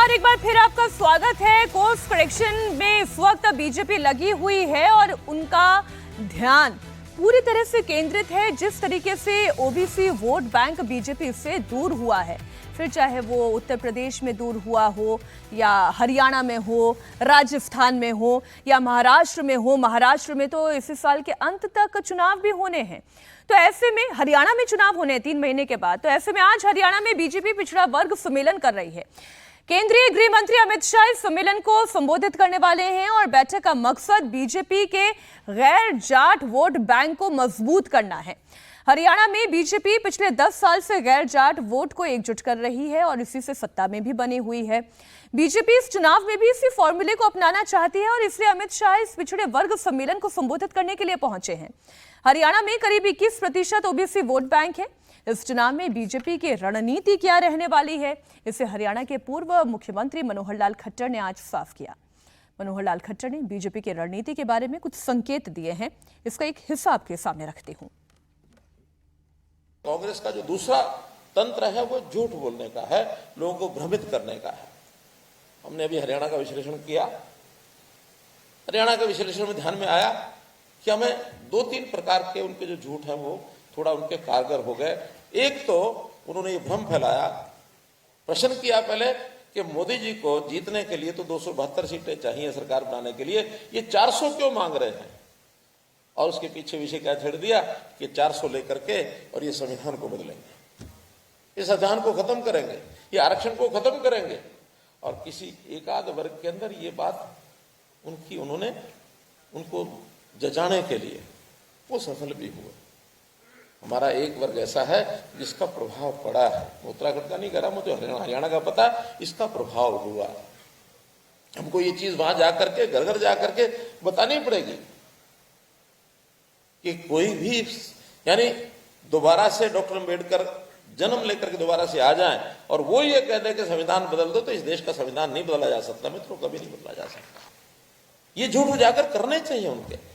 नमस्कार, एक बार फिर आपका स्वागत है। कोर्स करेक्शन में इस वक्त बीजेपी लगी हुई है और उनका ध्यान पूरी तरह से केंद्रित है। जिस तरीके से ओबीसी वोट बैंक बीजेपी से दूर हुआ है, फिर चाहे वो उत्तर प्रदेश में दूर हुआ हो या हरियाणा में हो, राजस्थान में हो या महाराष्ट्र में हो। महाराष्ट्र में तो इसी साल के अंत तक चुनाव भी होने हैं, तो ऐसे में हरियाणा में चुनाव होने हैं 3 महीने के बाद। तो ऐसे में आज हरियाणा में बीजेपी पिछड़ा वर्ग सम्मेलन कर रही है। केंद्रीय गृह मंत्री अमित शाह इस सम्मेलन को संबोधित करने वाले हैं और बैठक का मकसद बीजेपी के गैर जाट वोट बैंक को मजबूत करना है। हरियाणा में बीजेपी पिछले 10 साल से गैर जाट वोट को एकजुट कर रही है और इसी से सत्ता में भी बनी हुई है। बीजेपी इस चुनाव में भी इसी फॉर्मूले को अपनाना चाहती है और इसलिए अमित शाह इस पिछड़े वर्ग सम्मेलन को संबोधित करने के लिए पहुंचे हैं। हरियाणा में करीब 21% ओबीसी वोट बैंक है। इस चुनाव में बीजेपी की रणनीति क्या रहने वाली है, इसे हरियाणा के पूर्व मुख्यमंत्री मनोहर लाल खट्टर ने आज साफ किया। मनोहर लाल खट्टर ने बीजेपी की रणनीति के बारे में कुछ संकेत दिए हैं, इसका एक हिस्सा आपके सामने रखती हूं। कांग्रेस का जो दूसरा तंत्र है वो झूठ बोलने का है, लोगों को भ्रमित करने का है। हमने अभी हरियाणा का विश्लेषण किया। हरियाणा के विश्लेषण में ध्यान में आया कि हमें 2-3 प्रकार के उनके जो झूठ हैं वो थोड़ा उनके कारगर हो गए। एक तो उन्होंने ये भ्रम फैलाया, प्रश्न किया पहले कि मोदी जी को जीतने के लिए तो 272 सीटें चाहिए सरकार बनाने के लिए, ये 400 क्यों मांग रहे हैं? और उसके पीछे विषय क्या छेड़ दिया कि 400 लेकर के और ये संविधान को बदलेंगे, इस संविधान को खत्म करेंगे, ये आरक्षण को खत्म करेंगे। और किसी एकाध वर्ग के अंदर ये बात उन्होंने उनको जजाने के लिए वो सफल भी हुए। हमारा एक वर्ग ऐसा है जिसका प्रभाव पड़ा है, उत्तराखंड का नहीं कह रहा, मुझे हरियाणा का पता, इसका प्रभाव हुआ। हमको ये चीज वहां जाकर के घर घर जाकर के बतानी पड़ेगी कि कोई भी यानी दोबारा से डॉक्टर अम्बेडकर जन्म लेकर के दोबारा से आ जाएं और वो ये कह दे कि संविधान बदल दो, तो इस देश का संविधान नहीं बदला जा सकता मित्रों, कभी नहीं बदला जा सकता। ये झूठ उजागर करने चाहिए उनके।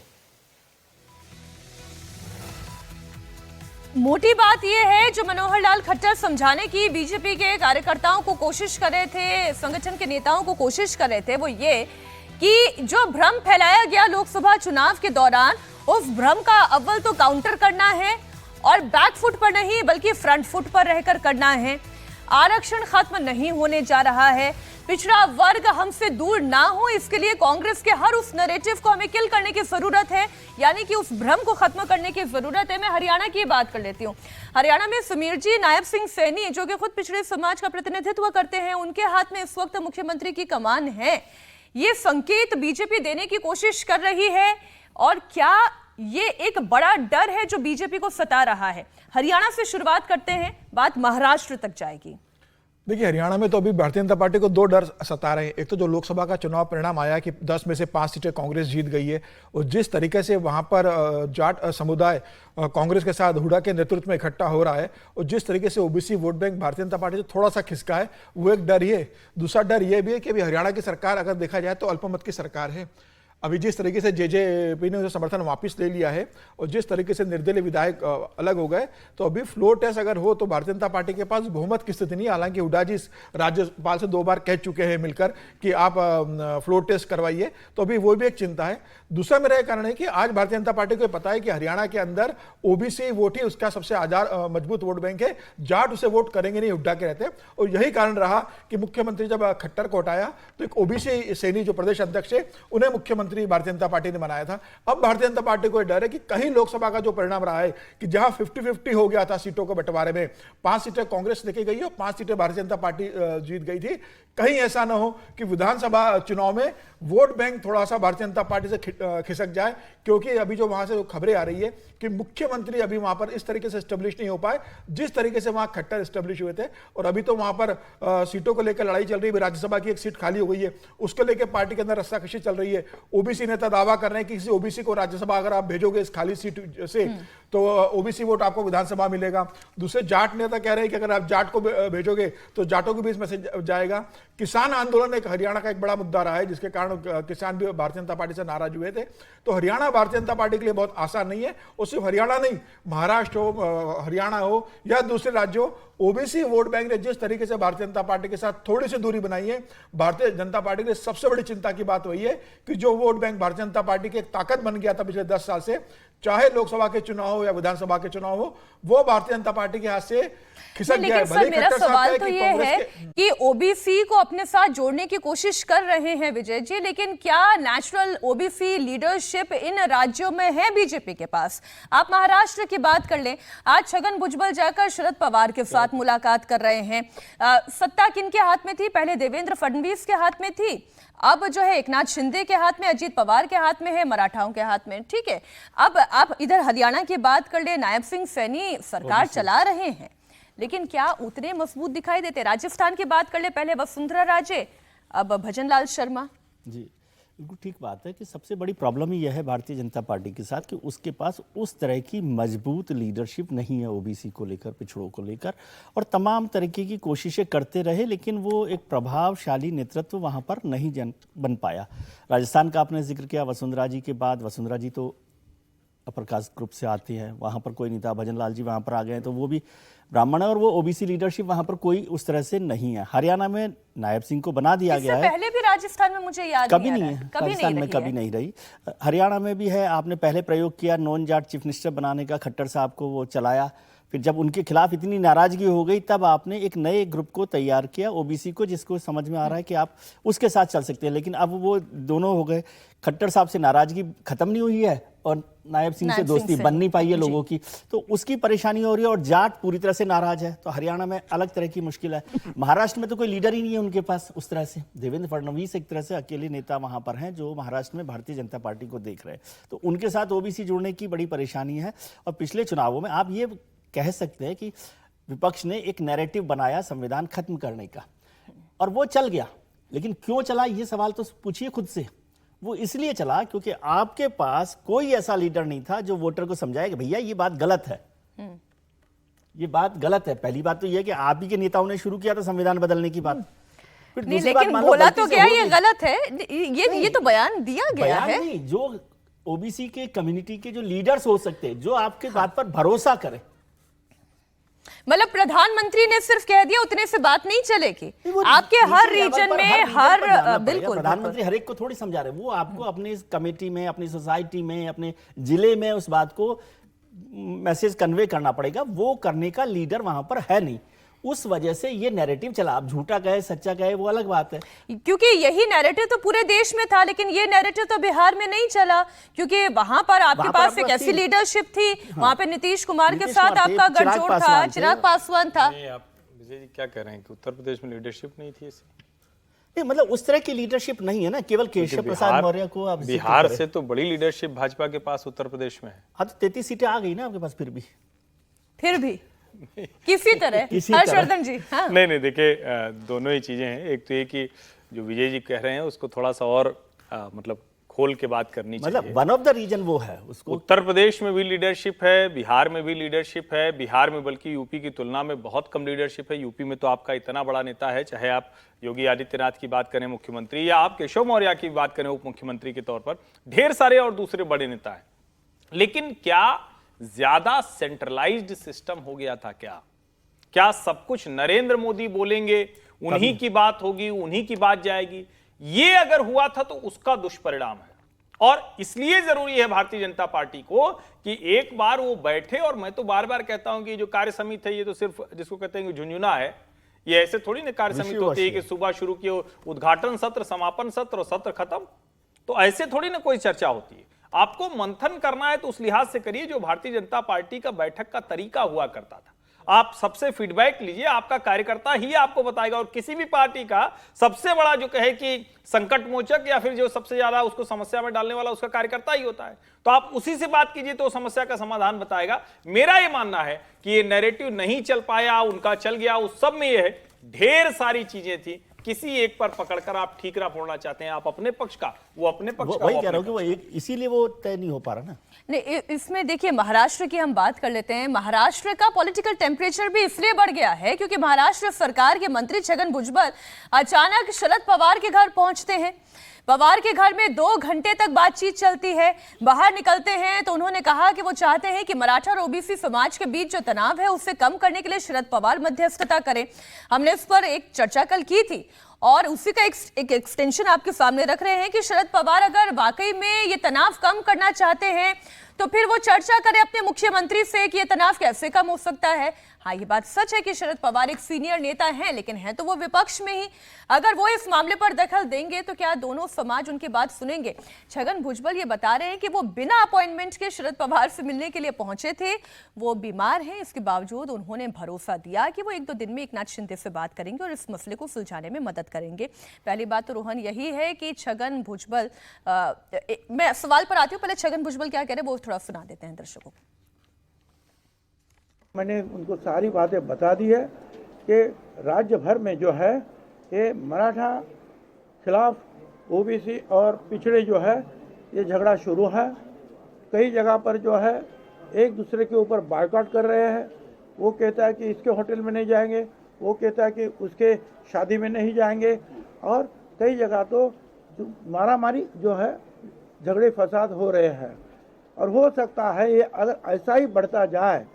मोटी बात यह है जो मनोहर लाल खट्टर समझाने की बीजेपी के कार्यकर्ताओं को कोशिश कर रहे थे, संगठन के नेताओं को कोशिश कर रहे थे, वो ये कि जो भ्रम फैलाया गया लोकसभा चुनाव के दौरान, उस भ्रम का अव्वल तो काउंटर करना है और बैक फुट पर नहीं बल्कि फ्रंट फुट पर रहकर करना है। आरक्षण खत्म नहीं होने जा रहा है, पिछड़ा वर्ग हमसे दूर ना हो, इसके लिए कांग्रेस के हर उस नैरेटिव को हमें किल करने की जरूरत है, यानी कि उस भ्रम को खत्म करने की जरूरत है। मैं हरियाणा की बात कर लेती हूँ। हरियाणा में समीर जी नायब सिंह सैनी, जो कि खुद पिछड़े समाज का प्रतिनिधित्व करते हैं, उनके हाथ में इस वक्त मुख्यमंत्री की कमान है। ये संकेत बीजेपी देने की कोशिश कर रही है और क्या ये एक बड़ा डर है जो बीजेपी को सता रहा है? हरियाणा से शुरुआत करते हैं, बात महाराष्ट्र तक जाएगी। देखिए, हरियाणा में तो अभी भारतीय जनता पार्टी को 2 डर सता रहे हैं। एक तो जो लोकसभा का चुनाव परिणाम आया कि 10 में से 5 सीटें कांग्रेस जीत गई है और जिस तरीके से वहां पर जाट समुदाय कांग्रेस के साथ हुड्डा के नेतृत्व में इकट्ठा हो रहा है और जिस तरीके से OBC vote bank Bharatiya Janata party से थोड़ा सा खिसका है, वो एक डर ये। दूसरा डर ये भी है कि अभी हरियाणा की सरकार अगर देखा जाए तो अल्पमत की सरकार है। अभी जिस तरीके से जेजेपी ने समर्थन वापस ले लिया है और जिस तरीके से निर्दलीय विधायक अलग हो गए, तो अभी फ्लोर टेस्ट अगर हो तो भारतीय जनता पार्टी के पास बहुमत की स्थिति नहीं। हालांकि हुड्डा जी राज्यपाल से 2 बार कह चुके हैं मिलकर कि आप फ्लोर टेस्ट करवाइए, तो अभी वो भी एक चिंता है। दूसरा मेरा कारण है कि आज भारतीय जनता पार्टी को पता है कि हरियाणा के अंदर ओबीसी वोट ही उसका सबसे मजबूत वोट बैंक है, जाट उसे वोट करेंगे नहीं हुड्डा के रहते। और यही कारण रहा कि मुख्यमंत्री जब खट्टर को हटाया तो एक ओबीसी सैनी जो प्रदेश अध्यक्ष है, उन्हें मुख्यमंत्री भारतीय जनता पार्टी ने बनाया था। अब भारतीय जनता पार्टी को डर है कि कहीं लोकसभा का जो परिणाम रहा है कि जहां 50-50 हो गया था सीटों के बंटवारे में, 5 सीटें कांग्रेस लेके गई और 5 सीटें भारतीय जनता पार्टी जीत गई थी, कहीं ऐसा ना हो कि विधानसभा चुनाव में वोट बैंक थोड़ा सा भारतीय जनता पार्टी से खिसक जाए। क्योंकि अभी जो वहां से खबरें आ रही है कि मुख्यमंत्री अभी वहां पर इस तरीके से स्टेब्लिश नहीं हो पाए जिस तरीके से वहां खट्टर स्टेब्लिश हुए थे। और अभी तो वहां पर सीटों को लेकर लड़ाई चल रही है। राज्यसभा की एक सीट खाली हो गई है, उसको लेकर पार्टी के अंदर रस्साकशी चल रही है। ओबीसी नेता दावा कर रहे हैं कि किसी ओबीसी को राज्यसभा अगर आप भेजोगे इस खाली सीट से तो ओबीसी वोट आपको विधानसभा मिलेगा। दूसरे जाट नेता कह रहे हैं कि अगर आप जाट को भेजोगे तो जाटों के बीच मैसेज जाएगा। किसान आंदोलन एक हरियाणा का एक बड़ा मुद्दा रहा है जिसके कारण किसान भी भारतीय जनता पार्टी से नाराज हुए थे। तो हरियाणा भारतीय जनता पार्टी के लिए बहुत आसान नहीं है। और सिर्फ हरियाणा नहीं, महाराष्ट्र हो, हरियाणा हो या दूसरे राज्य हो, ओबीसी वोट बैंक ने जिस तरीके से भारतीय जनता पार्टी के साथ थोड़ी सी दूरी बनाई है, भारतीय जनता पार्टी के लिए सबसे बड़ी चिंता की बात वही है कि जो vote bank Bharatiya Janata party की एक ताकत बन गया था पिछले 10 साल से, चाहे लोकसभा के चुनाव हो या विधानसभा के चुनाव हो, वो भारतीय जनता पार्टी के हाथ से खिसक गया है। लेकिन सर मेरा सवाल तो ये है कि ओबीसी को अपने साथ जोड़ने की कोशिश कर रहे हैं विजय जी, लेकिन क्या नेचुरल ओबीसी लीडरशिप इन राज्यों में है बीजेपी के पास? आप महाराष्ट्र की बात कर लें, आज छगन भुजबल जाकर शरद पवार के साथ मुलाकात कर रहे हैं। सत्ता किनके हाथ में थी? पहले देवेंद्र फडणवीस के हाथ में थी, अब जो है एकनाथ शिंदे के हाथ में, अजीत पवार के हाथ में है, मराठाओं के हाथ में। ठीक है, अब आप इधर हरियाणा की बात कर ले, नायब सिंह सैनी सरकार चला रहे हैं, लेकिन क्या उतने मजबूत दिखाई देते? राजस्थान की बात कर ले, पहले वसुंधरा राजे, अब भजनलाल शर्मा। जी बिल्कुल ठीक बात है कि सबसे बड़ी प्रॉब्लम ही यह है भारतीय जनता पार्टी के साथ कि उसके पास उस तरह की मजबूत लीडरशिप नहीं है ओबीसी को लेकर, पिछड़ों को लेकर, और तमाम तरीके की कोशिशें करते रहे लेकिन वो एक प्रभावशाली नेतृत्व वहाँ पर नहीं बन पाया। राजस्थान का आपने जिक्र किया, वसुंधरा जी के बाद, वसुंधरा जी तो अपर कास्ट ग्रुप से आती हैं, वहाँ पर कोई नहीं था, भजनलाल जी वहाँ पर आ गए हैं तो वो भी ब्राह्मण है, और वो ओबीसी लीडरशिप वहाँ पर कोई उस तरह से नहीं है। हरियाणा में नायब सिंह को बना दिया गया है, पहले भी राजस्थान में मुझे याद कभी नहीं है, राजस्थान में कभी नहीं रही। हरियाणा में भी है, आपने पहले प्रयोग किया नॉन जाट चीफ मिनिस्टर बनाने का, खट्टर साहब को वो चलाया, फिर जब उनके खिलाफ इतनी नाराजगी हो गई तब आपने एक नए ग्रुप को तैयार किया ओबीसी को, जिसको समझ में आ रहा है कि आप उसके साथ चल सकते हैं। लेकिन अब वो दोनों हो गए, खट्टर साहब से नाराजगी खत्म नहीं हुई है और नायब सिंह से दोस्ती बन नहीं पाई है लोगों की, तो उसकी परेशानी हो रही है, और जाट पूरी तरह से नाराज है। तो हरियाणा में अलग तरह की मुश्किल है। महाराष्ट्र में तो कोई लीडर ही नहीं है उनके पास उस तरह से, देवेंद्र फडणवीस एक तरह से अकेले नेता वहां पर हैं जो महाराष्ट्र में भारतीय जनता पार्टी को देख रहे हैं, तो उनके साथ ओबीसी जुड़ने की बड़ी परेशानी है। और पिछले चुनावों में आप ये कह सकते हैं कि विपक्ष ने एक नैरेटिव बनाया संविधान खत्म करने का, और वो चल गया, लेकिन क्यों चला ये सवाल तो पूछिए खुद से। वो इसलिए चला क्योंकि आपके पास कोई ऐसा लीडर नहीं था जो वोटर को समझाए कि भैया ये बात गलत है, ये बात गलत है। पहली बात तो ये कि आप ही के नेताओं ने शुरू किया था संविधान बदलने की बात, फिर नहीं, लेकिन बोला तो गया ये गलत है, ये तो बयान दिया गया है। नहीं, जो ओबीसी के कम्युनिटी के जो लीडर्स हो सकते हैं, जो आपके बात पर भरोसा करें, मतलब प्रधानमंत्री ने सिर्फ कह दिया उतने से बात नहीं चलेगी। आपके हर रीजन में हर बिल्कुल प्रधानमंत्री हर एक को थोड़ी समझा रहे, वो आपको अपनी कमेटी में, अपनी सोसाइटी में, अपने जिले में उस बात को मैसेज कन्वे करना पड़ेगा। वो करने का लीडर वहां पर है नहीं, उस वजह से ये नैरेटिव चला। आप झूठा कहे सच्चा कहे वो अलग बात है, क्योंकि यही नैरेटिव तो पूरे देश में था, लेकिन ये नैरेटिव तो बिहार में नहीं चला, क्योंकि वहां पर आपके पास एक ऐसी लीडरशिप थी। वहां पे नीतीश कुमार के साथ आपका गठजोड़ था, चिराग पासवान था। आप विजय जी क्या कह रहे हैं कि उत्तर प्रदेश में लीडरशिप नहीं थी ऐसी? नहीं, मतलब उस तरह की लीडरशिप नहीं है ना, केवल केशव प्रसाद मौर्य को आप बिहार से तो बड़ी लीडरशिप भाजपा के पास उत्तर प्रदेश में है। हाँ, तो 33 सीटें आ गई ना आपके पास, फिर भी किसी तरह हर्षवर्धन जी। हाँ। नहीं देखिए, दोनों ही चीजें हैं। एक तो ये कि जो विजय जी कह रहे हैं उसको थोड़ा सा और मतलब खोल के बात करनी चाहिए। मतलब वन ऑफ द रीजन वो है उसको। उत्तर प्रदेश में भी लीडरशिप है, बिहार में भी लीडरशिप है, बिहार में बल्कि यूपी की तुलना में बहुत कम लीडरशिप है। यूपी में तो आपका इतना बड़ा नेता है, चाहे आप योगी आदित्यनाथ की बात करें मुख्यमंत्री, या आप केशव मौर्य की बात करें उप मुख्यमंत्री के तौर पर, ढेर सारे और दूसरे बड़े नेता है। लेकिन क्या ज्यादा सेंट्रलाइज्ड सिस्टम हो गया था? क्या सब कुछ नरेंद्र मोदी बोलेंगे, उन्हीं की बात होगी, उन्हीं की बात जाएगी? ये अगर हुआ था तो उसका दुष्परिणाम है। और इसलिए जरूरी है भारतीय जनता पार्टी को कि एक बार वो बैठे, और मैं तो बार बार कहता हूं कि जो कार्य समिति है ये तो सिर्फ जिसको कहते हैं कि झुंझुना है, ये ऐसे थोड़ी ना कार्य समिति होती है कि सुबह शुरू किए उद्घाटन सत्र, समापन सत्र और सत्र खत्म, तो ऐसे थोड़ी ना कोई चर्चा होती है। आपको मंथन करना है तो उस लिहाज से करिए जो भारतीय जनता पार्टी का बैठक का तरीका हुआ करता था। आप सबसे फीडबैक लीजिए, आपका कार्यकर्ता ही आपको बताएगा। और किसी भी पार्टी का सबसे बड़ा जो कहे कि संकट मोचक या फिर जो सबसे ज्यादा उसको समस्या में डालने वाला उसका कार्यकर्ता ही होता है, तो आप उसी से बात कीजिए तो समस्या का समाधान बताएगा। मेरा यह मानना है कि ये नैरेटिव नहीं चल पाया, उनका चल गया, उस सब में यह ढेर सारी चीजें थी किसी एक पर पकड़कर आप ठीकरा फोड़ना चाहते हैं, आप अपने पक्ष का, वो अपने पक्ष का, वही कह रहा हूँ कि वो एक इसीलिए वो तय नहीं हो पा रहा ना। नहीं, इसमें देखिए महाराष्ट्र की हम बात कर लेते हैं। महाराष्ट्र का पॉलिटिकल टेम्परेचर भी इसलिए बढ़ गया है क्योंकि महाराष्ट्र सरकार के मंत्री छगन भुजबल अचानक शरद पवार के घर पहुंचते हैं। पवार के घर में 2 घंटे तक बातचीत चलती है। बाहर निकलते हैं तो उन्होंने कहा कि वो चाहते हैं कि मराठा और ओबीसी समाज के बीच जो तनाव है उसे कम करने के लिए शरद पवार मध्यस्थता करें। हमने इस पर एक चर्चा कल की थी और उसी का एक एक्सटेंशन आपके सामने रख रहे हैं कि शरद पवार अगर वाकई में ये तनाव कम करना चाहते हैं तो फिर वो चर्चा करें अपने मुख्यमंत्री से कि ये तनाव कैसे कम हो सकता है। हाँ, ये बात सच है कि शरद पवार एक सीनियर नेता हैं, लेकिन हैं तो वो विपक्ष में ही। अगर वो इस मामले पर दखल देंगे तो क्या दोनों समाज उनकी बात सुनेंगे? छगन भुजबल ये बता रहे हैं कि वो बिना अपॉइंटमेंट के शरद पवार से मिलने के लिए पहुंचे थे। वो बीमार हैं, इसके बावजूद उन्होंने भरोसा दिया कि वो 1-2 दिन में एकनाथ शिंदे से बात करेंगे और इस मसले को सुलझाने में मदद करेंगे। पहली बात तो रोहन यही है कि छगन भुजबल, मैं सवाल पर आती हूँ, पहले छगन भुजबल क्या कह रहे हैं वो थोड़ा सुना देते हैं दर्शकों को। मैंने उनको सारी बातें बता दी है कि राज्य भर में जो है ये मराठा खिलाफ ओबीसी और पिछड़े जो है ये झगड़ा शुरू है। कई जगह पर जो है एक दूसरे के ऊपर बायकॉट कर रहे हैं। वो कहता है कि इसके होटल में नहीं जाएंगे, वो कहता है कि उसके शादी में नहीं जाएंगे, और कई जगह तो मारामारी जो है झगड़े फसाद हो रहे हैं। और हो सकता है ये अगर ऐसा ही बढ़ता जाए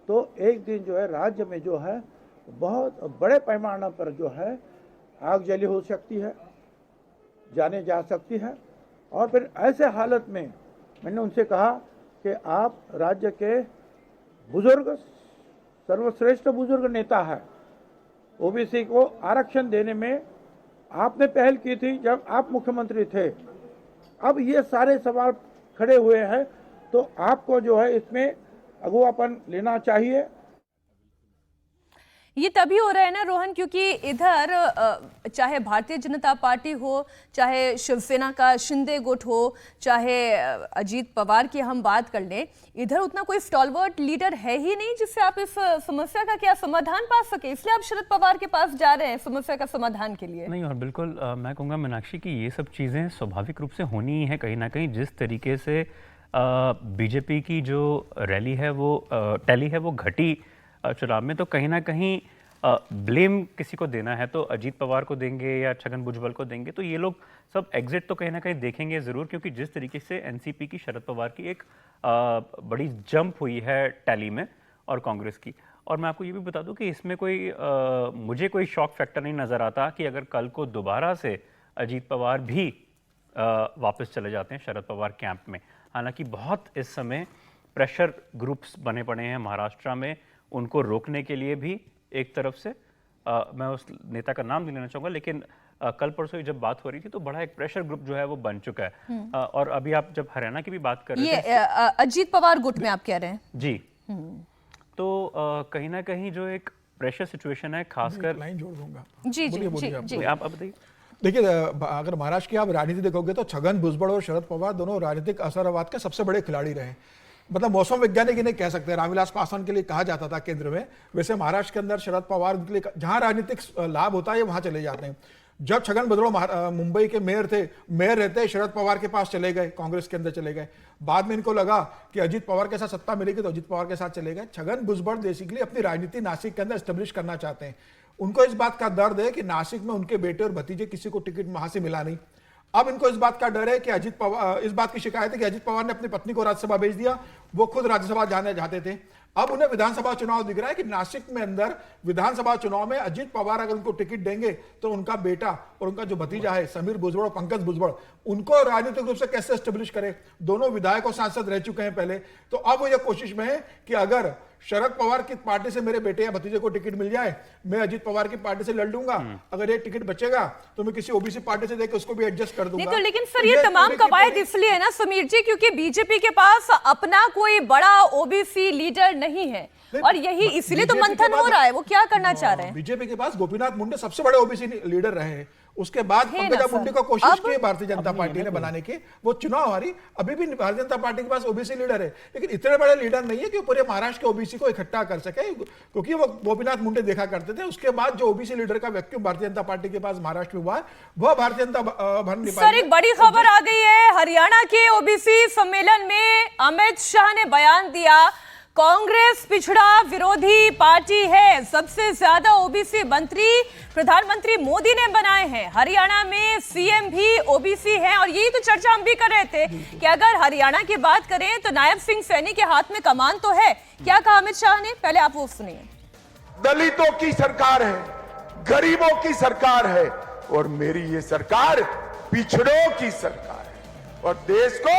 तो एक दिन जो है राज्य में जो है बहुत बड़े पैमाने पर जो है आग जली हो सकती है, जाने जा सकती है। और फिर ऐसे हालत में मैंने उनसे कहा कि आप राज्य के बुजुर्ग, सर्वश्रेष्ठ बुजुर्ग नेता है, ओबीसी को आरक्षण देने में आपने पहल की थी जब आप मुख्यमंत्री थे। अब ये सारे सवाल खड़े हुए हैं तो आपको जो है इसमें अगुवापन लेना चाहिए। ये तभी हो रहा है ना रोहन, क्योंकि इधर चाहे भारतीय जनता पार्टी हो, चाहे शिवसेना का शिंदे गुट हो, चाहे अजीत पवार की हम बात कर लें, इधर उतना कोई स्टॉलवर्ट लीडर है ही नहीं जिससे आप इस समस्या का क्या समाधान पा सके। इसलिए आप शरद पवार के पास जा रहे हैं समस्या का समाधान के लिए। नहीं, और बिल्कुल मैं कहूँगा मीनाक्षी कि ये सब चीज़ें स्वाभाविक रूप से होनी ही है कहीं ना कहीं। जिस तरीके से बीजेपी की जो रैली है वो टैली है वो घटी चुनाव में, तो कहीं ना कहीं ब्लेम किसी को देना है तो अजीत पवार को देंगे या छगन भुजबल को देंगे, तो ये लोग सब एग्जिट तो कहीं ना कहीं देखेंगे ज़रूर, क्योंकि जिस तरीके से एनसीपी की शरद पवार की एक बड़ी जंप हुई है टैली में और कांग्रेस की। और मैं आपको ये भी बता दूं कि इसमें कोई मुझे कोई शॉक फैक्टर नहीं नज़र आता कि अगर कल को दोबारा से अजीत पवार भी वापस चले जाते हैं शरद पवार कैंप में। हालांकि बहुत इस समय प्रेशर ग्रुप्स बने पड़े हैं महाराष्ट्र में उनको रोकने के लिए भी। एक तरफ से मैं उस नेता का नाम नहीं लेना चाहूँगा, लेकिन कल परसों जब बात हो रही थी तो बड़ा एक प्रेशर ग्रुप जो है वो बन चुका है। और अभी आप जब हरियाणा की भी बात कर रहे थे, अजीत पवार गुट में आप कह रहे हैं जी, तो कहीं ना कहीं जो एक प्रेशर सिचुएशन है, खासकर लाइन जोड़ दूंगा। जी जी जी जी आप बताइए। देखिए, अगर महाराष्ट्र की आप राजनीति देखोगे तो छगन भुजबल और शरद पवार दोनों राजनीतिक असरवाद के सबसे बड़े खिलाड़ी रहे। मतलब मौसम वैज्ञानिक इन्हें कह सकते हैं, रामविलास पासवान के लिए कहा जाता था केंद्र में, वैसे महाराष्ट्र के अंदर शरद पवार के लिए जहां राजनीतिक लाभ होता है वहां चले जाते हैं। जब छगन भुजबल मुंबई के मेयर थे, मेयर रहते शरद पवार के पास चले गए, कांग्रेस के अंदर चले गए। बाद में इनको लगा कि अजीत पवार के साथ सत्ता मिलेगी तो अजीत पवार के साथ चले गए। छगन भुजबल बेसिकली अपनी राजनीति नासिक के अंदर एस्टेब्लिश करना चाहते हैं। उनको इस बात का दर्द है कि नासिक में उनके बेटे और भतीजे किसी को टिकट वहां से मिला नहीं। अब इनको इस बात का डर है कि अजीत पवार, इस बात की शिकायत है कि अजीत पवार ने अपनी पत्नी को राज्यसभा भेज दिया, वो खुद राज्यसभा जाने चाहते थे। अब उन्हें विधानसभा चुनाव दिख रहा है कि नासिक में अंदर विधानसभा चुनाव में अजीत पवार अगर उनको टिकट देंगे तो उनका बेटा और उनका जो भतीजा है समीर भुजबल और पंकज भुजबल, उनको राजनीतिक रूप से कैसे एस्टेब्लिश करे। दोनों विधायक और सांसद रह चुके हैं पहले, तो अब वो ये कोशिश में है कि अगर शरद पवार की पार्टी से मेरे बेटे या भतीजे को टिकट मिल जाए, मैं अजीत पवार की पार्टी से लड़ लूंगा। अगर ये टिकट बचेगा तो मैं किसी ओबीसी पार्टी से देकर उसको भी एडजस्ट कर दूंगा। नहीं तो लेकिन सर ये तमाम कवायद इसलिए है ना समीर जी, क्योंकि बीजेपी के पास अपना कोई बड़ा ओबीसी लीडर नहीं है और यही इसलिए तो मंथन हो रहा है। वो क्या करना चाह रहे हैं? बीजेपी के पास गोपीनाथ मुंडे सबसे बड़े ओबीसी लीडर रहे हैं उसके बाद है ना पंकजा सर। मुंडे को कोशिश अब- की भारतीय जनता पार्टी ने बनाने की, वो चुनाव हारी। अभी भी भारतीय जनता पार्टी के पास ओबीसी लीडर है, लेकिन इतने बड़े लीडर नहीं है कि वो पूरे महाराष्ट्र के ओबीसी को इकट्ठा कर सके, क्योंकि वो गोपीनाथ मुंडे देखा करते थे। उसके बाद जो ओबीसी लीडर का वैक्यूम भारतीय जनता पार्टी के पास महाराष्ट्र में हुआ है, वह भारतीय जनता भर नहीं पाई। सर, एक बड़ी खबर आ गई है। हरियाणा के ओबीसी सम्मेलन में अमित शाह ने बयान दिया, कांग्रेस पिछड़ा विरोधी पार्टी है, सबसे ज्यादा ओबीसी मंत्री प्रधानमंत्री मोदी ने बनाए हैं, हरियाणा में सीएम भी ओबीसी हैं। और यही तो चर्चा हम भी कर रहे थे कि अगर हरियाणा की बात करें तो नायब सिंह सैनी के हाथ में कमान तो है। क्या कहा अमित शाह ने, पहले आप वो सुनिए। दलितों की सरकार है, गरीबों की सरकार है, और मेरी ये सरकार पिछड़ों की सरकार है, और देश को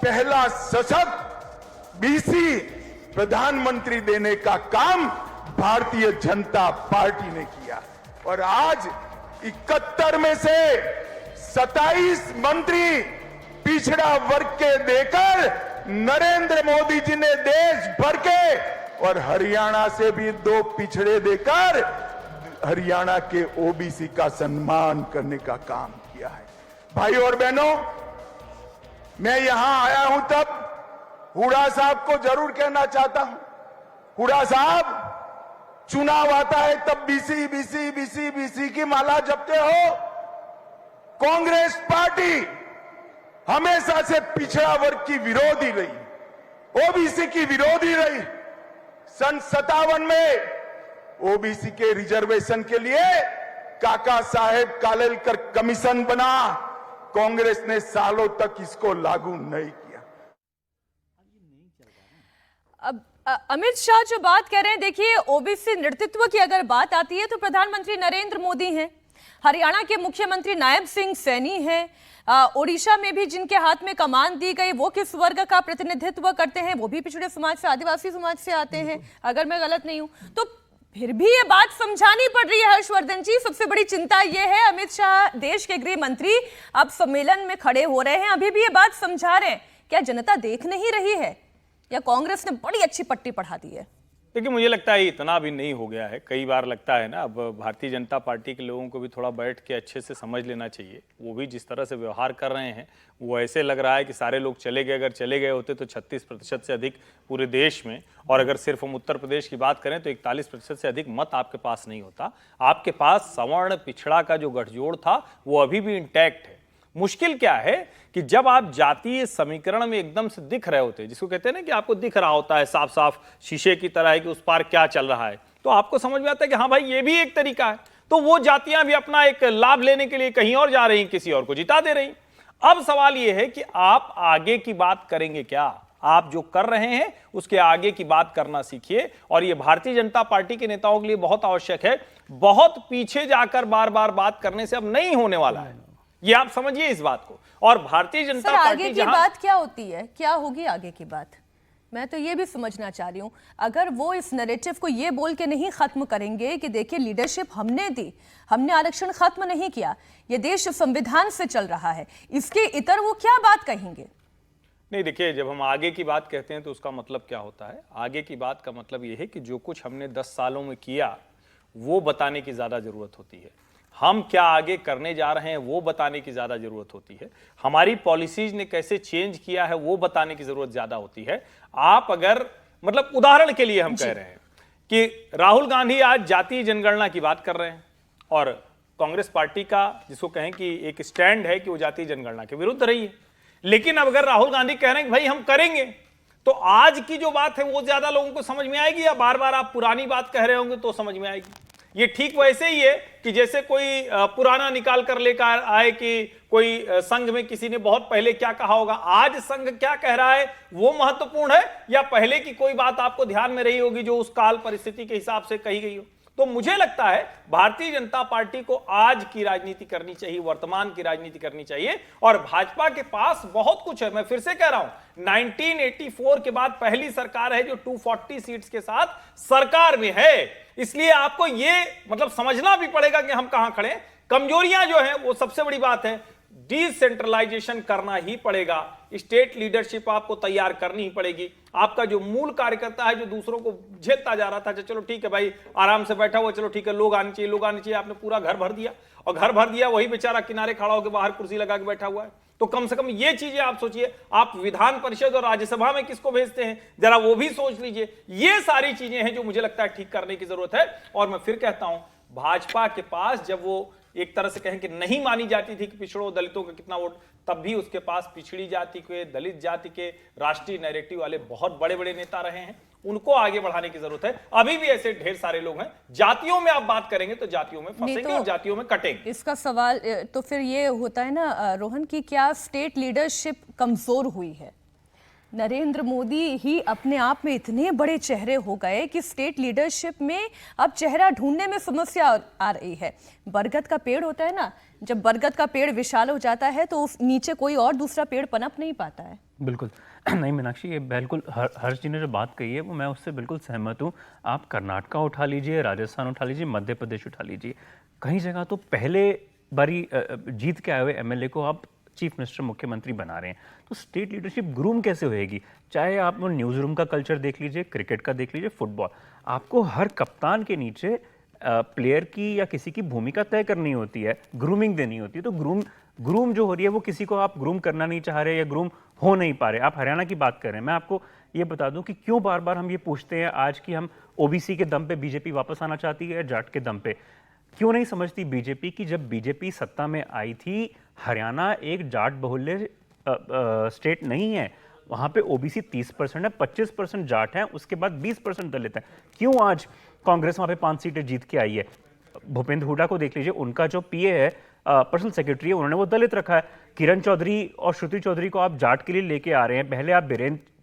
पहला सशक्त बीसी प्रधानमंत्री देने का काम भारतीय जनता पार्टी ने किया। और आज 71 में से 27 मंत्री पिछड़ा वर्ग के देकर नरेंद्र मोदी जी ने देश भर के, और हरियाणा से भी 2 पिछड़े देकर हरियाणा के ओबीसी का सम्मान करने का काम किया है। भाई और बहनों, मैं यहां आया हूं तब हुड्डा साहब को जरूर कहना चाहता हूं, हुड्डा साहब, चुनाव आता है तब बीसी बीसी बीसी बीसी की माला जपते हो। कांग्रेस पार्टी हमेशा से पिछड़ा वर्ग की विरोधी रही, ओबीसी की विरोधी रही। सन 57 में ओबीसी के रिजर्वेशन के लिए काका साहेब कालेलकर कमीशन बना, कांग्रेस ने सालों तक इसको लागू नहीं किया। अब अमित शाह जो बात कह रहे हैं, देखिए, ओबीसी नेतृत्व की अगर बात आती है तो प्रधानमंत्री नरेंद्र मोदी हैं, हरियाणा के मुख्यमंत्री नायब सिंह सैनी हैं, ओडिशा में भी जिनके हाथ में कमान दी गई वो किस वर्ग का प्रतिनिधित्व करते हैं, वो भी पिछड़े समाज से, आदिवासी समाज से आते हैं, अगर मैं गलत नहीं हूं तो। फिर भी ये बात समझानी पड़ रही है हर्षवर्धन जी। सबसे बड़ी चिंता ये है, अमित शाह देश के गृह मंत्री अब सम्मेलन में खड़े हो रहे हैं, अभी भी ये बात समझा रहे हैं, क्या जनता देख नहीं रही है या कांग्रेस ने बड़ी अच्छी पट्टी पढ़ा दी है? देखिए, मुझे लगता है इतना भी नहीं हो गया है। कई बार लगता है ना, अब भारतीय जनता पार्टी के लोगों को भी थोड़ा बैठ के अच्छे से समझ लेना चाहिए। वो भी जिस तरह से व्यवहार कर रहे हैं, वो ऐसे लग रहा है कि सारे लोग चले गए। अगर चले गए होते तो 36% से अधिक पूरे देश में, और अगर सिर्फ हम उत्तर प्रदेश की बात करें तो 41% से अधिक मत आपके पास नहीं होता। आपके पास सवर्ण पिछड़ा का जो गठजोड़ था वो अभी भी इंटैक्ट है। मुश्किल क्या है कि जब आप जातीय समीकरण में एकदम से दिख रहे होते हैं, जिसको कहते हैं ना कि आपको दिख रहा होता है साफ साफ शीशे की तरह है कि उस पार क्या चल रहा है, तो आपको समझ में आता है कि हाँ भाई, ये भी एक तरीका है। तो वो जातियां भी अपना एक लाभ लेने के लिए कहीं और जा रही, किसी और को जिता दे रही। अब सवाल ये है कि आप आगे की बात करेंगे क्या? आप जो कर रहे हैं उसके आगे की बात करना सीखिए, और ये भारतीय जनता पार्टी के नेताओं के लिए बहुत आवश्यक है। बहुत पीछे जाकर बार बार बात करने से अब नहीं होने वाला है, ये आप समझिए इस बात को। और भारतीय जनता पार्टी आगे की बात क्या होती है, क्या होगी आगे की बात, मैं तो ये भी समझना चाह रही हूं। अगर वो इस नैरेटिव को ये बोल के नहीं खत्म करेंगे कि देखिए लीडरशिप हमने दी, हमने आरक्षण खत्म नहीं किया, ये देश संविधान से चल रहा है, इसके इतर वो क्या बात कहेंगे? नहीं, देखिए, जब हम आगे की बात कहते हैं तो उसका मतलब क्या होता है? आगे की बात का मतलब यह है कि जो कुछ हमने 10 सालों में किया वो बताने की ज्यादा जरूरत होती है। हम क्या आगे करने जा रहे हैं वो बताने की ज्यादा जरूरत होती है। हमारी पॉलिसीज ने कैसे चेंज किया है वो बताने की जरूरत ज्यादा होती है। आप अगर, मतलब उदाहरण के लिए हम कह रहे हैं कि राहुल गांधी आज जातीय जनगणना की बात कर रहे हैं, और कांग्रेस पार्टी का जिसको कहें कि एक स्टैंड है कि वो जातीय जनगणना के विरुद्ध रही है। लेकिन अब अगर राहुल गांधी कह रहे हैं कि भाई हम करेंगे, तो आज की जो बात है वो ज्यादा लोगों को समझ में आएगी, या बार बार आप पुरानी बात कह रहे होंगे तो समझ में आएगी? ये ठीक वैसे ही है कि जैसे कोई पुराना निकाल कर लेकर आए कि कोई संघ में किसी ने बहुत पहले क्या कहा होगा, आज संघ क्या कह रहा है वो महत्वपूर्ण है, या पहले की कोई बात आपको ध्यान में रही होगी जो उस काल परिस्थिति के हिसाब से कही गई हो? तो मुझे लगता है भारतीय जनता पार्टी को आज की राजनीति करनी चाहिए, वर्तमान की राजनीति करनी चाहिए, और भाजपा के पास बहुत कुछ है। मैं फिर से कह रहा हूं, 1984 के बाद पहली सरकार है जो 240 सीट्स के साथ सरकार में है। इसलिए आपको ये मतलब समझना भी पड़ेगा कि हम कहां खड़े हैं। कमजोरियां जो हैं वो सबसे बड़ी बात है, डिसेंट्रलाइजेशन करना ही पड़ेगा, स्टेट लीडरशिप आपको तैयार करनी ही पड़ेगी। आपका जो मूल कार्यकर्ता है जो दूसरों को झेलता जा रहा था, चलो ठीक है भाई आराम से बैठा हुआ, चलो ठीक है लोग आने चाहिए, लोग आने चाहिए, आपने पूरा घर भर दिया। और घर भर दिया, वही बेचारा किनारे खड़ा होकर बाहर कुर्सी लगा के बैठा हुआ है। तो कम से कम ये चीजें आप सोचिए, आप विधान परिषद और राज्यसभा में किसको भेजते हैं, जरा वो भी सोच लीजिए। ये सारी चीजें हैं जो मुझे लगता है ठीक करने की जरूरत है। और मैं फिर कहता हूं, भाजपा के पास जब वो एक तरह से कहें कि नहीं मानी जाती थी कि पिछड़ों दलितों का कितना वोट, तब भी उसके पास पिछड़ी जाति के, दलित जाति के, राष्ट्रीय नैरेटिव वाले बहुत बड़े बड़े नेता रहे हैं। उनको आगे बढ़ाने की जरूरत है। अभी भी ऐसे ढेर सारे लोग हैं, जातियों में आप बात करेंगे तो जातियों में फंसेंगे और जातियों में कटेंगे। इसका सवाल तो फिर ये होता है ना रोहन, की क्या स्टेट लीडरशिप कमजोर हुई है? नरेंद्र मोदी ही अपने आप में इतने बड़े चेहरे हो गए कि स्टेट लीडरशिप में अब चेहरा ढूंढने में समस्या आ रही है। बरगद का पेड़ होता है ना, जब बरगद का पेड़ विशाल हो जाता है तो उस नीचे कोई और दूसरा पेड़ पनप नहीं पाता है। बिल्कुल नहीं मीनाक्षी, ये बिल्कुल हर्ष जी ने जो बात कही है वो मैं उससे बिल्कुल सहमत हूँ। आप कर्नाटका उठा लीजिए, राजस्थान उठा लीजिए, मध्य प्रदेश उठा लीजिए, कई जगह तो पहले बारी जीत के आए हुए एमएलए को आप चीफ मिनिस्टर, मुख्यमंत्री बना रहे हैं। तो स्टेट लीडरशिप ग्रूम कैसे होएगी? चाहे आप न्यूज़ रूम का कल्चर देख लीजिए, क्रिकेट का देख लीजिए, फुटबॉल, आपको हर कप्तान के नीचे प्लेयर की या किसी की भूमिका तय करनी होती है, ग्रूमिंग देनी होती है। तो ग्रूम जो हो रही है वो किसी को आप ग्रूम करना नहीं चाह रहे या ग्रूम हो नहीं पा रहे। आप हरियाणा की बात कर रहे हैं, मैं आपको ये बता दूं कि क्यों बार बार हम ये पूछते हैं आज कि हम ओबीसी के दम पे बीजेपी वापस आना चाहती है, जाट के दम पे क्यों नहीं समझती बीजेपी की? जब बीजेपी सत्ता में आई थी, हरियाणा एक जाट बहुल्य स्टेट नहीं है, वहां पे ओबीसी 30% है, 25% जाट है, उसके बाद 20% दलित है। क्यों आज कांग्रेस वहां पे 5 सीटें जीत के आई है? भूपेंद्र हुड्डा को देख लीजिए, उनका जो पीए है, पर्सनल सेक्रेटरी है, उन्होंने वो दलित रखा है। किरण चौधरी और श्रुति चौधरी को आप जाट के लिए लेके आ रहे हैं। पहले आप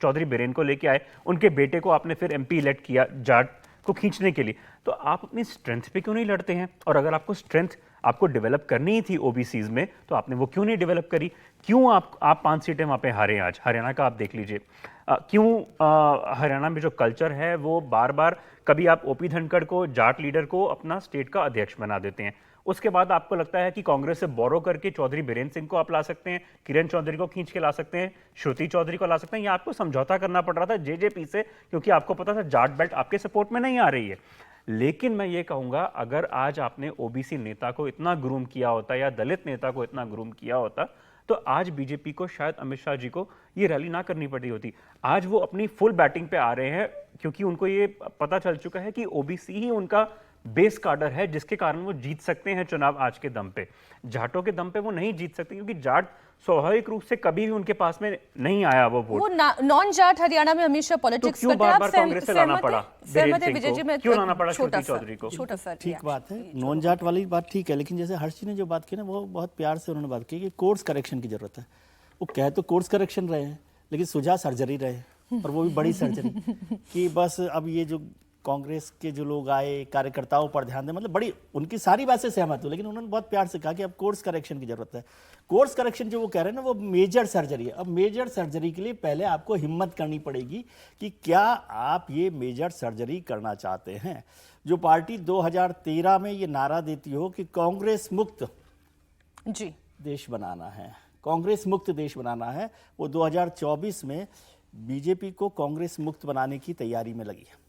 चौधरी बीरेन को लेके आए, उनके बेटे को आपने फिर एमपी इलेक्ट किया जाट को खींचने के लिए। तो आप अपनी स्ट्रेंथ पे क्यों नहीं लड़ते हैं? और अगर आपको स्ट्रेंथ आपको डेवलप करनी थी ओबीसीज में, तो आपने वो क्यों नहीं डेवलप करी? क्यों आप 5 सीटें वहां पे हारे? आज हरियाणा का आप देख लीजिए, क्यों हरियाणा में जो कल्चर है वो बार बार, कभी आप ओपी धनखड़ को, जाट लीडर को अपना स्टेट का अध्यक्ष बना देते हैं, उसके बाद आपको लगता है कि कांग्रेस से बोरो करके चौधरी बीरेन सिंह को आप ला सकते हैं, किरण चौधरी को खींच के ला सकते हैं, श्रुति चौधरी को ला सकते हैं। या आपको समझौता करना पड़ रहा था जेजेपी से, क्योंकि आपको पता था जाट बेल्ट आपके सपोर्ट में नहीं आ रही है। लेकिन मैं ये कहूंगा, अगर आज आपने ओबीसी नेता को इतना ग्रूम किया होता या दलित नेता को इतना ग्रूम किया होता, तो आज बीजेपी को, शायद अमित शाह जी को ये रैली ना करनी पड़ी होती। आज वो अपनी फुल बैटिंग पे आ रहे हैं, क्योंकि उनको ये पता चल चुका है कि ओबीसी ही उनका बेस कार्डर है, जिसके कारण वो जीत सकते हैं चुनाव आज के दम पे। जाटों के दम पे वो नहीं जीत सकते, क्योंकि जाट स्वाभाविक रूप से कभी भी उनके पास में नहीं आया वो वोट। वो नॉन जाट हरियाणा में हमेशा पॉलिटिक्स तो क्यों बार-बार कांग्रेस से लाना पड़ा? विजय जी, में क्यों लाना पड़ा श्रुति चौधरी को? छोटा सा ठीक बात है, नॉन जाट वाली बात ठीक है, लेकिन जैसे हर्ष जी ने जो बात की ना, वो बहुत प्यार से उन्होंने बात की कि कोर्स करेक्शन की जरूरत है। वो कह तो कोर्स करेक्शन रहे हैं, लेकिन सुझा सर्जरी रहे, और वो भी बड़ी सर्जरी कि बस अब ये जो कांग्रेस के जो लोग आए, कार्यकर्ताओं पर ध्यान दें, मतलब बड़ी उनकी सारी बात से सहमत हूँ, लेकिन उन्होंने बहुत प्यार से कहा कि अब कोर्स करेक्शन की जरूरत है। कोर्स करेक्शन जो वो कह रहे हैं ना, वो मेजर सर्जरी है। अब मेजर सर्जरी के लिए पहले आपको हिम्मत करनी पड़ेगी कि क्या आप ये मेजर सर्जरी करना चाहते हैं। जो पार्टी 2013 में ये नारा देती हो कि कांग्रेस मुक्त जी देश बनाना है, कांग्रेस मुक्त देश बनाना है, वो 2024 में बीजेपी को कांग्रेस मुक्त बनाने की तैयारी में लगी है।